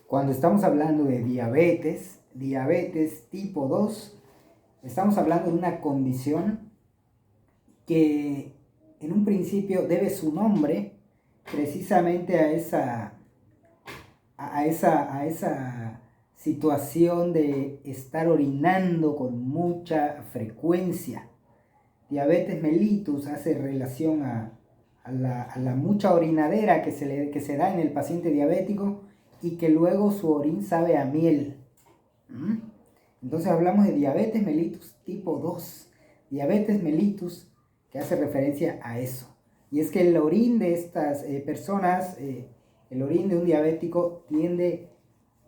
Cuando estamos hablando de diabetes tipo 2, estamos hablando de una condición que en un principio debe su nombre precisamente a esa situación de estar orinando con mucha frecuencia. Diabetes mellitus hace relación a la mucha orinadera que se da en el paciente diabético y que luego su orín sabe a miel. Entonces hablamos de diabetes mellitus tipo 2. Diabetes mellitus que hace referencia a eso. Y es que el orín de estas personas, el orín de un diabético tiende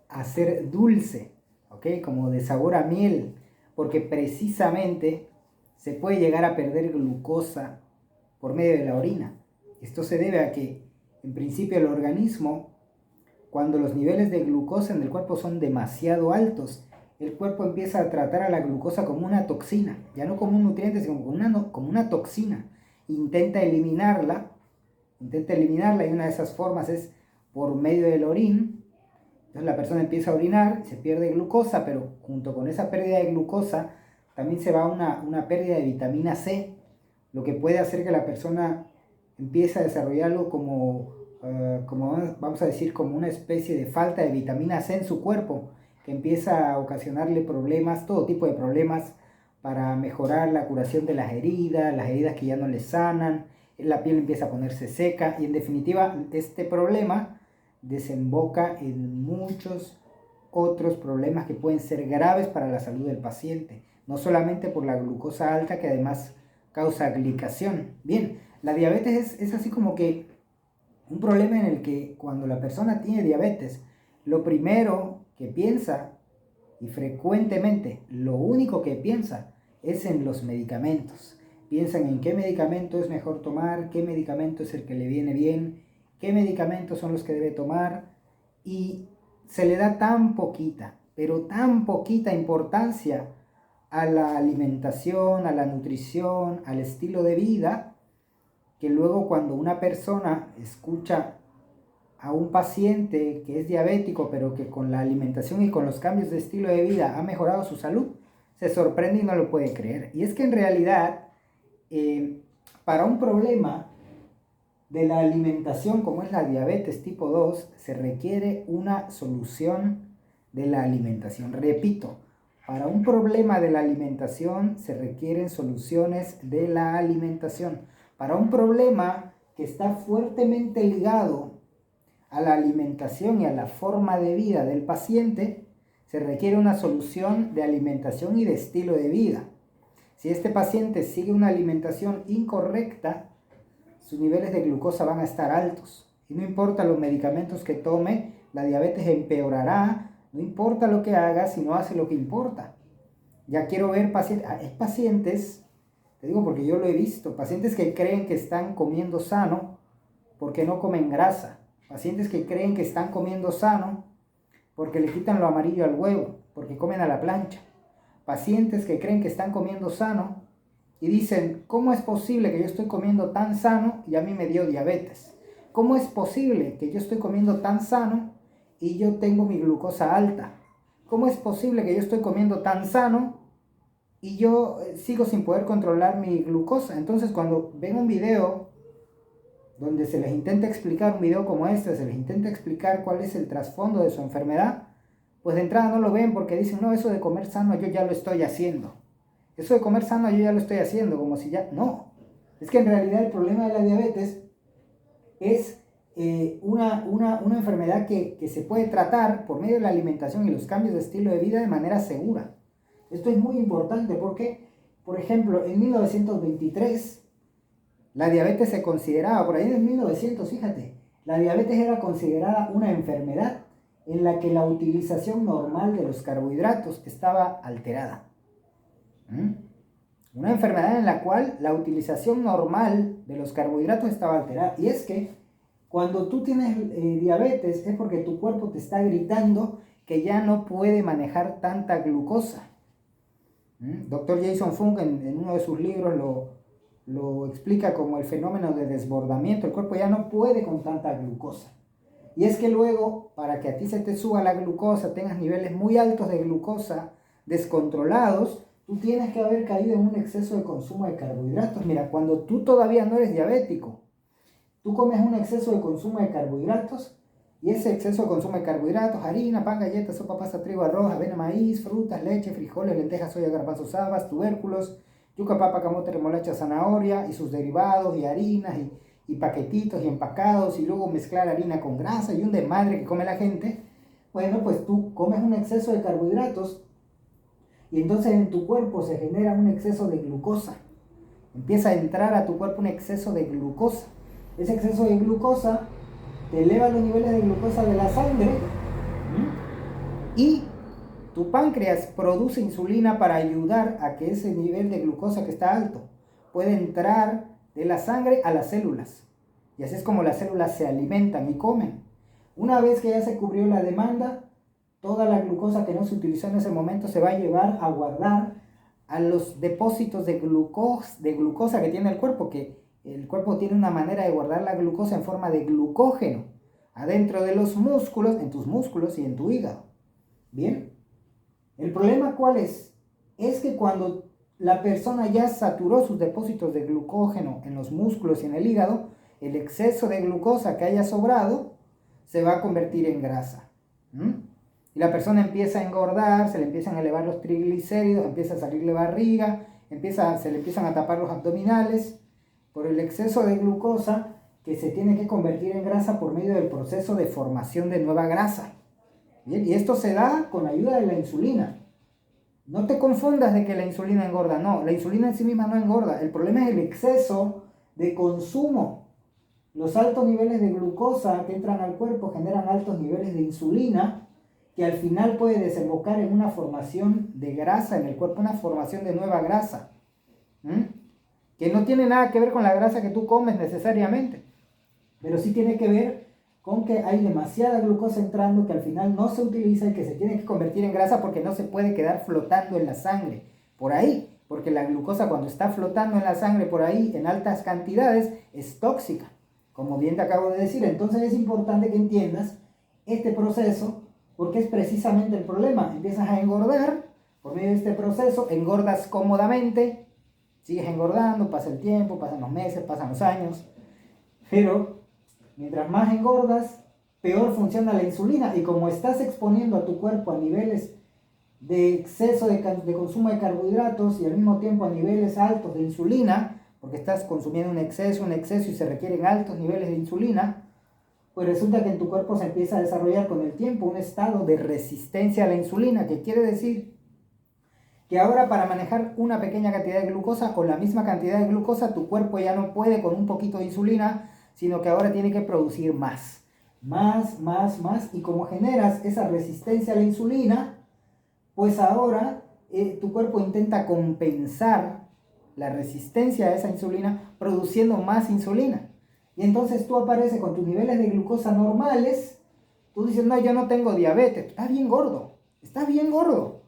a ser dulce, ¿ok? Como de sabor a miel, porque precisamente se puede llegar a perder glucosa por medio de la orina. Esto se debe a que, en principio, el organismo, cuando los niveles de glucosa en el cuerpo son demasiado altos, el cuerpo empieza a tratar a la glucosa como una toxina, ya no como un nutriente, sino como una toxina. Intenta eliminarla, y una de esas formas es por medio del orín. Entonces la persona empieza a orinar, se pierde glucosa, pero junto con esa pérdida de glucosa también se va una pérdida de vitamina C, lo que puede hacer que la persona empiece a desarrollar algo como vamos a decir, como una especie de falta de vitamina C en su cuerpo, que empieza a ocasionarle problemas, todo tipo de problemas, para mejorar la curación de las heridas que ya no le sanan, la piel empieza a ponerse seca y en definitiva este problema desemboca en muchos otros problemas que pueden ser graves para la salud del paciente, no solamente por la glucosa alta que además causa glicación. Bien, la diabetes es así como que un problema en el que cuando la persona tiene diabetes, lo primero que piensa, y frecuentemente lo único que piensa, es en los medicamentos. Piensan en qué medicamento es mejor tomar, qué medicamento es el que le viene bien, qué medicamentos son los que debe tomar, y se le da tan poquita, pero tan poquita importancia a la alimentación, a la nutrición, al estilo de vida, que luego cuando una persona escucha a un paciente que es diabético, pero que con la alimentación y con los cambios de estilo de vida ha mejorado su salud, se sorprende y no lo puede creer. Y es que en realidad, para un problema de la alimentación como es la diabetes tipo 2, se requiere una solución de la alimentación. Repito, para un problema de la alimentación se requieren soluciones de la alimentación. Para un problema que está fuertemente ligado a la alimentación y a la forma de vida del paciente, se requiere una solución de alimentación y de estilo de vida. Si este paciente sigue una alimentación incorrecta, sus niveles de glucosa van a estar altos. Y no importa los medicamentos que tome, la diabetes empeorará. No importa lo que haga, si no hace lo que importa. Ya quiero ver pacientes, te digo porque yo lo he visto, pacientes que creen que están comiendo sano porque no comen grasa. Pacientes que creen que están comiendo sano porque le quitan lo amarillo al huevo, porque comen a la plancha. Pacientes que creen que están comiendo sano y dicen, ¿cómo es posible que yo estoy comiendo tan sano y a mí me dio diabetes? ¿Cómo es posible que yo estoy comiendo tan sano y yo tengo mi glucosa alta? ¿Cómo es posible que yo estoy comiendo tan sano y yo sigo sin poder controlar mi glucosa? Entonces cuando ven un video donde se les intenta explicar, un video como este, se les intenta explicar cuál es el trasfondo de su enfermedad, pues de entrada no lo ven porque dicen, no, eso de comer sano yo ya lo estoy haciendo. Eso de comer sano yo ya lo estoy haciendo, como si ya... No, es que en realidad el problema de la diabetes es una enfermedad que se puede tratar por medio de la alimentación y los cambios de estilo de vida de manera segura. Esto es muy importante porque, por ejemplo, en 1923, la diabetes se consideraba, por ahí en 1900, fíjate, la diabetes era considerada una enfermedad en la que la utilización normal de los carbohidratos estaba alterada. Una enfermedad en la cual la utilización normal de los carbohidratos estaba alterada. Y es que cuando tú tienes diabetes es porque tu cuerpo te está gritando que ya no puede manejar tanta glucosa. Dr. Jason Fung en uno de sus libros lo explica como el fenómeno de desbordamiento. El cuerpo ya no puede con tanta glucosa. Y es que luego, para que a ti se te suba la glucosa, tengas niveles muy altos de glucosa descontrolados, tú tienes que haber caído en un exceso de consumo de carbohidratos. Mira, cuando tú todavía no eres diabético, tú comes un exceso de consumo de carbohidratos, y ese exceso de consumo de carbohidratos, harina, pan, galletas, sopa, pasta, trigo, arroz, avena, maíz, frutas, leche, frijoles, lentejas, soya, garbanzos, habas, tubérculos, yuca, papa, camote, remolacha, zanahoria y sus derivados y harinas y paquetitos y empacados, y luego mezclar harina con grasa y un desmadre que come la gente. Bueno, pues tú comes un exceso de carbohidratos y entonces en tu cuerpo se genera un exceso de glucosa. Empieza a entrar a tu cuerpo un exceso de glucosa. Ese exceso de glucosa te eleva los niveles de glucosa de la sangre y tu páncreas produce insulina para ayudar a que ese nivel de glucosa que está alto pueda entrar de la sangre a las células. Y así es como las células se alimentan y comen. Una vez que ya se cubrió la demanda, toda la glucosa que no se utilizó en ese momento se va a llevar a guardar a los depósitos de glucosa que tiene el cuerpo, que el cuerpo tiene una manera de guardar la glucosa en forma de glucógeno adentro de los músculos, en tus músculos y en tu hígado. Bien, el problema ¿cuál es? Es que cuando la persona ya saturó sus depósitos de glucógeno en los músculos y en el hígado, el exceso de glucosa que haya sobrado se va a convertir en grasa. Y la persona empieza a engordar, se le empiezan a elevar los triglicéridos, empieza a salirle barriga, se le empiezan a tapar los abdominales por el exceso de glucosa que se tiene que convertir en grasa por medio del proceso de formación de nueva grasa. Bien, y esto se da con ayuda de la insulina. No te confundas de que la insulina engorda, no, la insulina en sí misma no engorda, el problema es el exceso de consumo. Los altos niveles de glucosa que entran al cuerpo generan altos niveles de insulina, que al final puede desembocar en una formación de grasa en el cuerpo, una formación de nueva grasa, que no tiene nada que ver con la grasa que tú comes necesariamente, pero sí tiene que ver con que hay demasiada glucosa entrando que al final no se utiliza y que se tiene que convertir en grasa porque no se puede quedar flotando en la sangre por ahí, porque la glucosa cuando está flotando en la sangre por ahí en altas cantidades es tóxica, como bien te acabo de decir. Entonces es importante que entiendas este proceso, porque es precisamente el problema. Empiezas a engordar por medio de este proceso, engordas cómodamente, sigues engordando, pasa el tiempo, pasan los meses, pasan los años, pero mientras más engordas, peor funciona la insulina, y como estás exponiendo a tu cuerpo a niveles de exceso de consumo de carbohidratos y al mismo tiempo a niveles altos de insulina, porque estás consumiendo un exceso y se requieren altos niveles de insulina, pues resulta que en tu cuerpo se empieza a desarrollar con el tiempo un estado de resistencia a la insulina, que quiere decir que ahora para manejar una pequeña cantidad de glucosa o la misma cantidad de glucosa, tu cuerpo ya no puede con un poquito de insulina, sino que ahora tiene que producir más, y como generas esa resistencia a la insulina, pues ahora tu cuerpo intenta compensar la resistencia a esa insulina produciendo más insulina. Y entonces tú apareces con tus niveles de glucosa normales, tú dices, no, yo no tengo diabetes, estás bien gordo,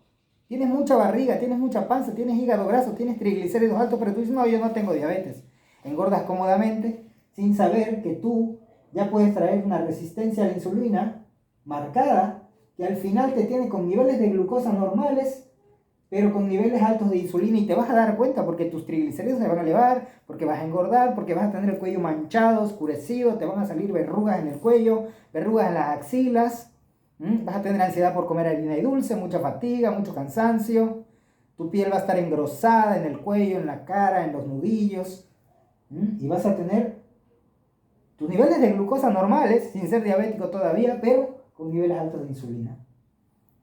tienes mucha barriga, tienes mucha panza, tienes hígado graso, tienes triglicéridos altos, pero tú dices, no, yo no tengo diabetes. Engordas cómodamente sin saber que tú ya puedes traer una resistencia a la insulina marcada, que al final te tiene con niveles de glucosa normales, pero con niveles altos de insulina, y te vas a dar cuenta porque tus triglicéridos se van a elevar, porque vas a engordar, porque vas a tener el cuello manchado, oscurecido, te van a salir verrugas en el cuello, verrugas en las axilas, vas a tener ansiedad por comer harina y dulce, mucha fatiga, mucho cansancio, tu piel va a estar engrosada en el cuello, en la cara, en los nudillos, y vas a tener tus niveles de glucosa normales, sin ser diabético todavía, pero con niveles altos de insulina.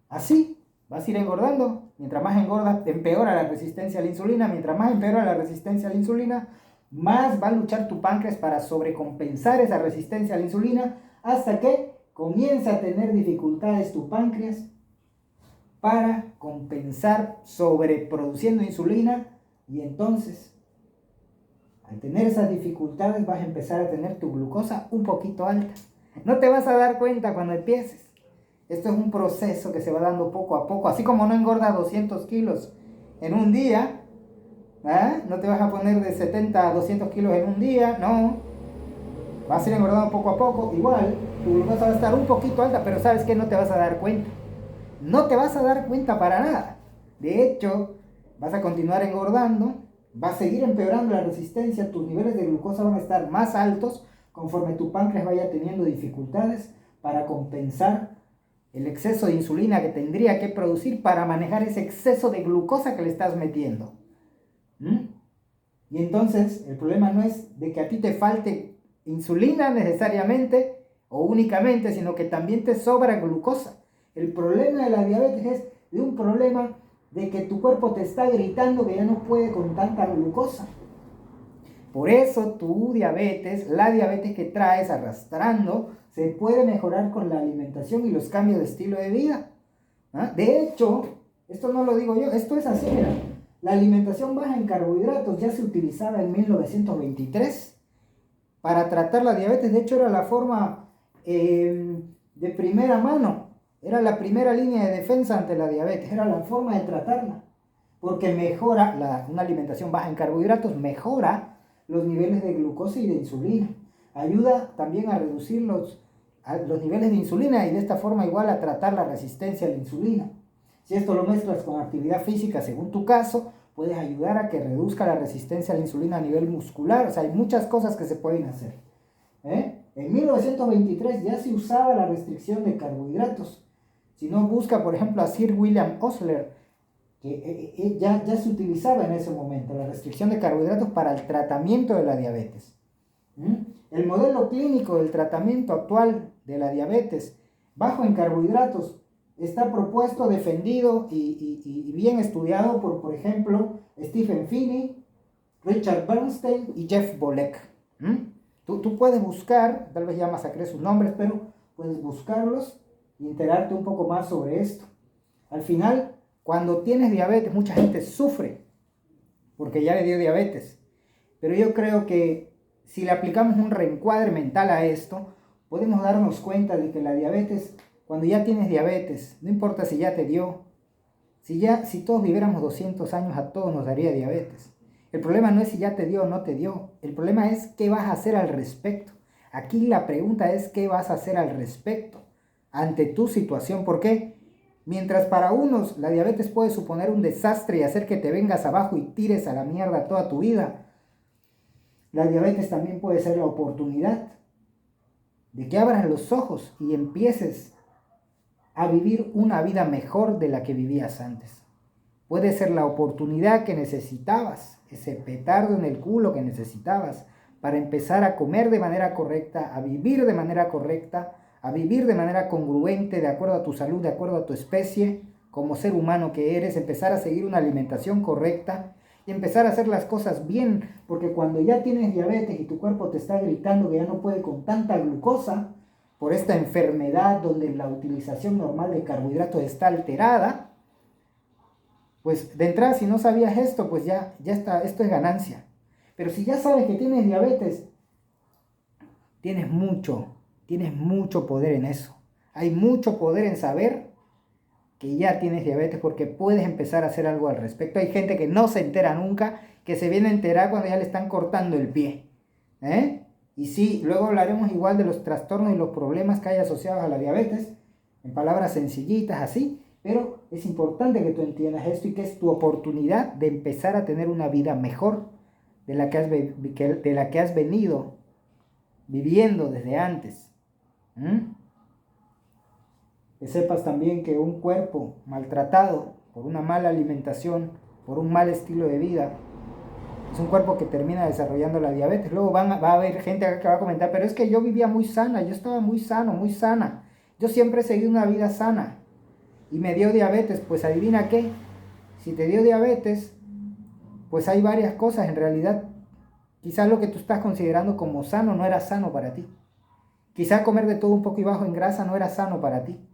Así vas a ir engordando. Mientras más engordas, empeora la resistencia a la insulina. Mientras más empeora la resistencia a la insulina, más va a luchar tu páncreas para sobrecompensar esa resistencia a la insulina, hasta que comienza a tener dificultades tu páncreas para compensar sobreproduciendo insulina, y entonces al tener esas dificultades vas a empezar a tener tu glucosa un poquito alta. No te vas a dar cuenta cuando empieces. Esto es un proceso que se va dando poco a poco. Así como no engordas 200 kilos en un día, no te vas a poner de 70 a 200 kilos en un día, no. vas a ir engordando poco a poco, igual tu glucosa va a estar un poquito alta, pero sabes que no te vas a dar cuenta. No te vas a dar cuenta para nada. De hecho, vas a continuar engordando, va a seguir empeorando la resistencia, tus niveles de glucosa van a estar más altos conforme tu páncreas vaya teniendo dificultades para compensar el exceso de insulina que tendría que producir para manejar ese exceso de glucosa que le estás metiendo. Y entonces el problema no es de que a ti te falte insulina necesariamente o únicamente, sino que también te sobra glucosa. El problema de la diabetes es de un problema de que tu cuerpo te está gritando que ya no puede con tanta glucosa. Por eso tu diabetes, la diabetes que traes arrastrando, se puede mejorar con la alimentación y los cambios de estilo de vida. De hecho, esto no lo digo yo, esto es así, mira. La alimentación baja en carbohidratos ya se utilizaba en 1923 para tratar la diabetes. De hecho, era la forma de primera mano, era la primera línea de defensa ante la diabetes, era la forma de tratarla, porque mejora, una alimentación baja en carbohidratos mejora los niveles de glucosa y de insulina. Ayuda también a reducir los niveles de insulina y de esta forma igual a tratar la resistencia a la insulina. Si esto lo mezclas con actividad física, según tu caso, puedes ayudar a que reduzca la resistencia a la insulina a nivel muscular. O sea, hay muchas cosas que se pueden hacer. En 1923 ya se usaba la restricción de carbohidratos. Si no, busca, por ejemplo, a Sir William Osler, que ya se utilizaba en ese momento la restricción de carbohidratos para el tratamiento de la diabetes. El modelo clínico del tratamiento actual de la diabetes bajo en carbohidratos está propuesto, defendido y bien estudiado por ejemplo, Stephen Finney, Richard Bernstein y Jeff Bolek. Tú puedes buscar, tal vez ya masacré sus nombres, pero puedes buscarlos y enterarte un poco más sobre esto. Al final, cuando tienes diabetes, mucha gente sufre porque ya le dio diabetes. Pero yo creo que si le aplicamos un reencuadre mental a esto, podemos darnos cuenta de que la diabetes, cuando ya tienes diabetes, no importa si ya te dio, si todos viviéramos 200 años, a todos nos daría diabetes. El problema no es si ya te dio o no te dio, el problema es qué vas a hacer al respecto. Aquí la pregunta es qué vas a hacer al respecto ante tu situación. ¿Por qué? Mientras para unos la diabetes puede suponer un desastre y hacer que te vengas abajo y tires a la mierda toda tu vida, la diabetes también puede ser la oportunidad de que abras los ojos y empieces a vivir una vida mejor de la que vivías antes. Puede ser la oportunidad que necesitabas, ese petardo en el culo que necesitabas para empezar a comer de manera correcta, a vivir de manera correcta, a vivir de manera congruente, de acuerdo a tu salud, de acuerdo a tu especie, como ser humano que eres, empezar a seguir una alimentación correcta y empezar a hacer las cosas bien, porque cuando ya tienes diabetes y tu cuerpo te está gritando que ya no puede con tanta glucosa, por esta enfermedad donde la utilización normal de carbohidratos está alterada, pues de entrada si no sabías esto, pues ya está, esto es ganancia. Pero si ya sabes que tienes diabetes, tienes mucho poder en eso. Hay mucho poder en saber que ya tienes diabetes porque puedes empezar a hacer algo al respecto. Hay gente que no se entera nunca, que se viene a enterar cuando ya le están cortando el pie. Y sí, luego hablaremos igual de los trastornos y los problemas que hay asociados a la diabetes, en palabras sencillitas así, pero es importante que tú entiendas esto y que es tu oportunidad de empezar a tener una vida mejor de la que has venido viviendo desde antes. Que sepas también que un cuerpo maltratado por una mala alimentación, por un mal estilo de vida, es un cuerpo que termina desarrollando la diabetes. Luego va a haber gente que va a comentar, pero es que yo vivía muy sana, yo estaba muy sano, muy sana. Yo siempre he seguido una vida sana y me dio diabetes. Pues adivina qué, si te dio diabetes, pues hay varias cosas. En realidad, quizás lo que tú estás considerando como sano no era sano para ti. Quizás comer de todo un poco y bajo en grasa no era sano para ti.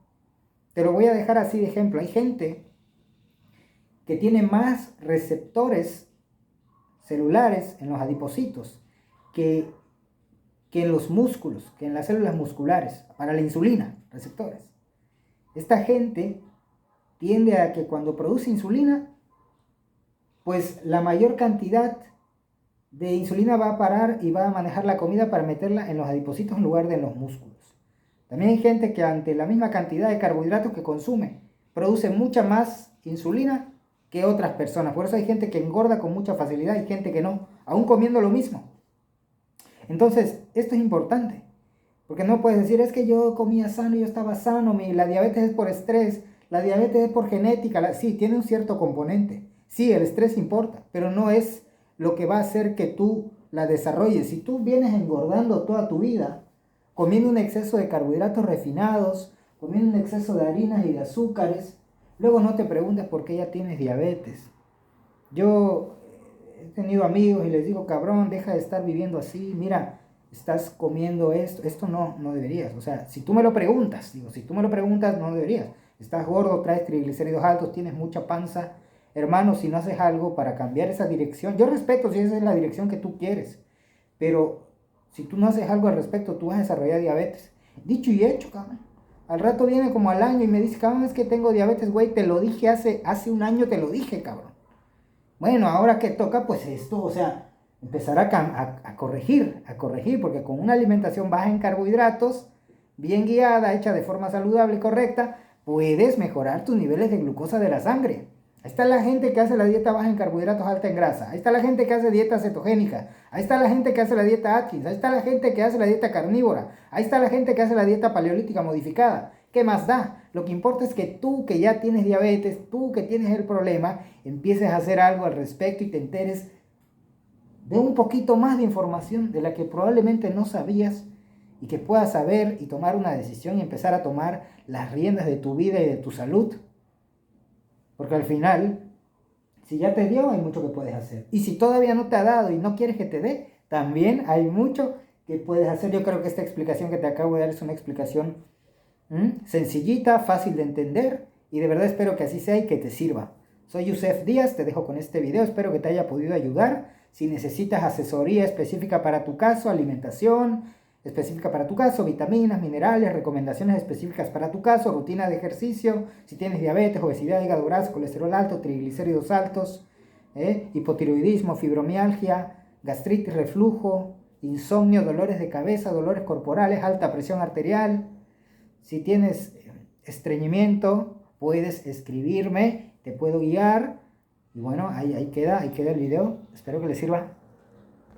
Te lo voy a dejar así de ejemplo. Hay gente que tiene más receptores celulares en los adipocitos que en los músculos, que en las células musculares, para la insulina, receptores. Esta gente tiende a que cuando produce insulina, pues la mayor cantidad de insulina va a parar y va a manejar la comida para meterla en los adipocitos en lugar de en los músculos. También hay gente que ante la misma cantidad de carbohidratos que consume, produce mucha más insulina que otras personas. Por eso hay gente que engorda con mucha facilidad y gente que no, aún comiendo lo mismo. Entonces, esto es importante, porque no puedes decir, es que yo comía sano, yo estaba sano, la diabetes es por estrés, la diabetes es por genética. Sí, tiene un cierto componente. Sí, el estrés importa, pero no es lo que va a hacer que tú la desarrolles. Si tú vienes engordando toda tu vida, comiendo un exceso de carbohidratos refinados, comiendo un exceso de harinas y de azúcares, luego no te preguntes por qué ya tienes diabetes. Yo he tenido amigos y les digo, cabrón, deja de estar viviendo así, mira, estás comiendo esto no deberías. O sea, si tú me lo preguntas, no deberías. Estás gordo, traes triglicéridos altos, tienes mucha panza. Hermano, si no haces algo para cambiar esa dirección, yo respeto si esa es la dirección que tú quieres, pero si tú no haces algo al respecto, tú vas a desarrollar diabetes. Dicho y hecho, cabrón. Al rato viene como al año y me dice, cabrón, es que tengo diabetes, güey, te lo dije hace un año, te lo dije, cabrón. Bueno, ahora que toca, pues esto, o sea, empezar a corregir, porque con una alimentación baja en carbohidratos, bien guiada, hecha de forma saludable y correcta, puedes mejorar tus niveles de glucosa de la sangre. Ahí está la gente que hace la dieta baja en carbohidratos, alta en grasa. Ahí está la gente que hace dieta cetogénica. Ahí está la gente que hace la dieta Atkins. Ahí está la gente que hace la dieta carnívora. Ahí está la gente que hace la dieta paleolítica modificada. ¿Qué más da? Lo que importa es que tú que ya tienes diabetes, tú que tienes el problema, empieces a hacer algo al respecto y te enteres de un poquito más de información de la que probablemente no sabías y que puedas saber y tomar una decisión y empezar a tomar las riendas de tu vida y de tu salud. Porque al final, si ya te dio, hay mucho que puedes hacer. Y si todavía no te ha dado y no quieres que te dé, también hay mucho que puedes hacer. Yo creo que esta explicación que te acabo de dar es una explicación sencillita, fácil de entender, y de verdad espero que así sea y que te sirva. Soy Yusef Díaz, te dejo con este video, espero que te haya podido ayudar. Si necesitas asesoría específica para tu caso, alimentación específica para tu caso, vitaminas, minerales, recomendaciones específicas para tu caso, rutina de ejercicio, si tienes diabetes, obesidad, hígado graso, colesterol alto, triglicéridos altos, hipotiroidismo, fibromialgia, gastritis, reflujo, insomnio, dolores de cabeza, dolores corporales, alta presión arterial. Si tienes estreñimiento, puedes escribirme, te puedo guiar. Y bueno, ahí queda el video. Espero que les sirva.